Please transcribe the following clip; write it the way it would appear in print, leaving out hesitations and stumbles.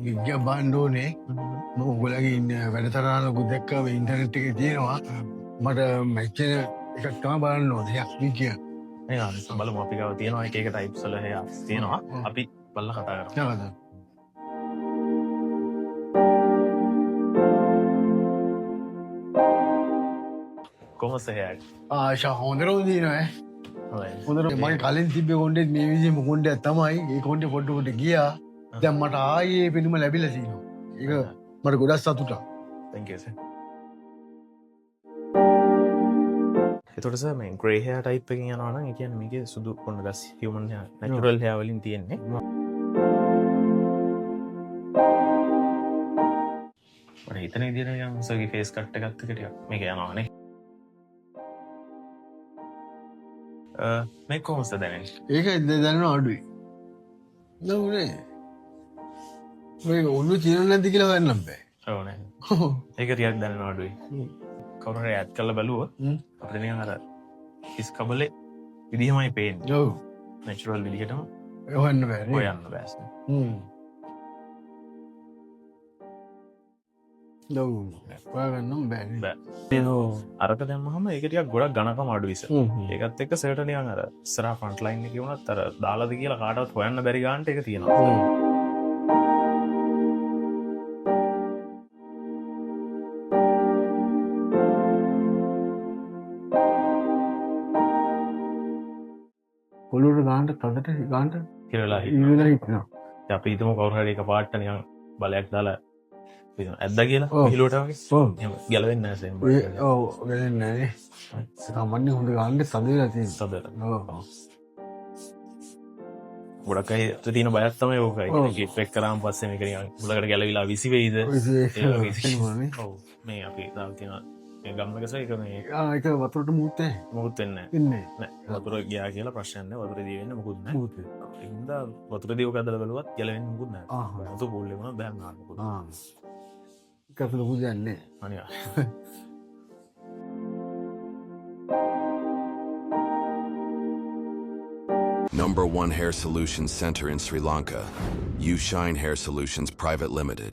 විද්‍යා බාන්න ඕනේ. මම ඔයගොල්ලන්ගේ ඉන්න වැඩතරාලකුත් දැක්කම ඉන්ටර්නෙට් එකේ තියෙනවා. මට මැච් එකක් තමයි බලන්න ඕනේ. යක් විද්‍යා. ඒ බලමු අපි ගාව තියෙනවා එක එක ටයිප්ස් වල හේස් තියෙනවා. අපි බලලා කතා කරමු. හරිද? කොහොමද සහයක්? ආ හොඳටම දිනනවා ඈ. හොඳයි. හොඳට මගේ කලින් තිබ්බේ කොණ්ඩෙත් මේ විදිහේ කොණ්ඩයක් තමයි. ඒ කොණ්ඩේ පොඩ්ඩ ගියා. දැන් මට ආයේ පෙනුම ලැබිලා තියෙනවා. ඒක මට ගොඩක් සතුටක්. thank you sir. එතකොට සර් මේ grey hair type එකකින් යනවා නම් ඒ කියන්නේ මේකේ සුදු කොණ්ඩ ගස් human hair natural hair වලින් තියෙන්නේ. මට හිතන විදිහට නිකන් සර්ගේ face cut එකත් එක ටිකක් මේක යනවා නේ. මේ කොහොමද දැනෙන්නේ? ඒක දැනෙන අඩුයි. නෝනේ. මේක ඔන්නු චිරණ නැද්ද කියලා හොයන්නම් බෑ. ඔව් නේ. ඒක ටිකක් දැනෙන අඩුයි. කවුරු හරි ඇඩ් කරලා බැලුවොත් අපිට නිකන් අර හිස් කබලේ විදිහමයි පේන්නේ. ඔව්. natural විදිහටම හොයන්න බෑ නේ. හොයන්න බෑ. ඔව්. හොයාගන්නම් බෑනේ. බෑ. අරක දැම්මහම ඒක ටිකක් ගොඩක් ඝනකම අඩුයි සර්. ඒකත් එක්ක සර්ට නිකන් අර ඉස්සරහා ෆ්‍රන්ට් ලයින් එකේ වුණත් අර දාලාද කියලා කාටවත් හොයන්න බැරි ගානට ඒක තියෙනවා. පොළොවට ගානට තදට ගානට කියලා ඉවිලා හිටිනවා. දැන් අපි හිතමු කවුරු හරි එක පාට නිකන් බලයක් දාලා ඇද්දා කියලා හිලුවට වගේ. ඔව්. එහෙම ගැලවෙන්නේ නැහැ සෙන්. ඔව් ගැලෙන්නේ නැහැ. සාමාන්‍ය හොඳ ගානට තදලා තියෙනවා. සදර. ඔව්. ගොඩක් අය තියෙන බයක් තමයි ඕකයි. ඒක එෆෙක්ට් කරාම පස්සේ මේක නිකන් මුලකට ගැලවිලා විසි වෙයිද? ඔව්. මේ අපි දාලා තියෙනවා මේ ගම් එක සයික මේ ඒක වතුරට මුහුත් මොකුත් වෙන්නේ ඉන්නේ නැහැ. වතුර ගියා කියලා ප්‍රශ්නයක් නැහැ. වතුර දී වෙන්නේ මොකුත් නැහැ. ඒ හින්දා වතුර දී ඔක ඇදලා බලුවත් ගැලවෙන්නේ මොකුත් නැහැ. වතුර බෝල් එක වුණා බෑම් නාන්න මොකුත්. ඒක ලොකු දෙයක් නේ. අනිවා. #1 Hair Solutions Center in Sri Lanka. You Shine Hair Solutions Private Limited.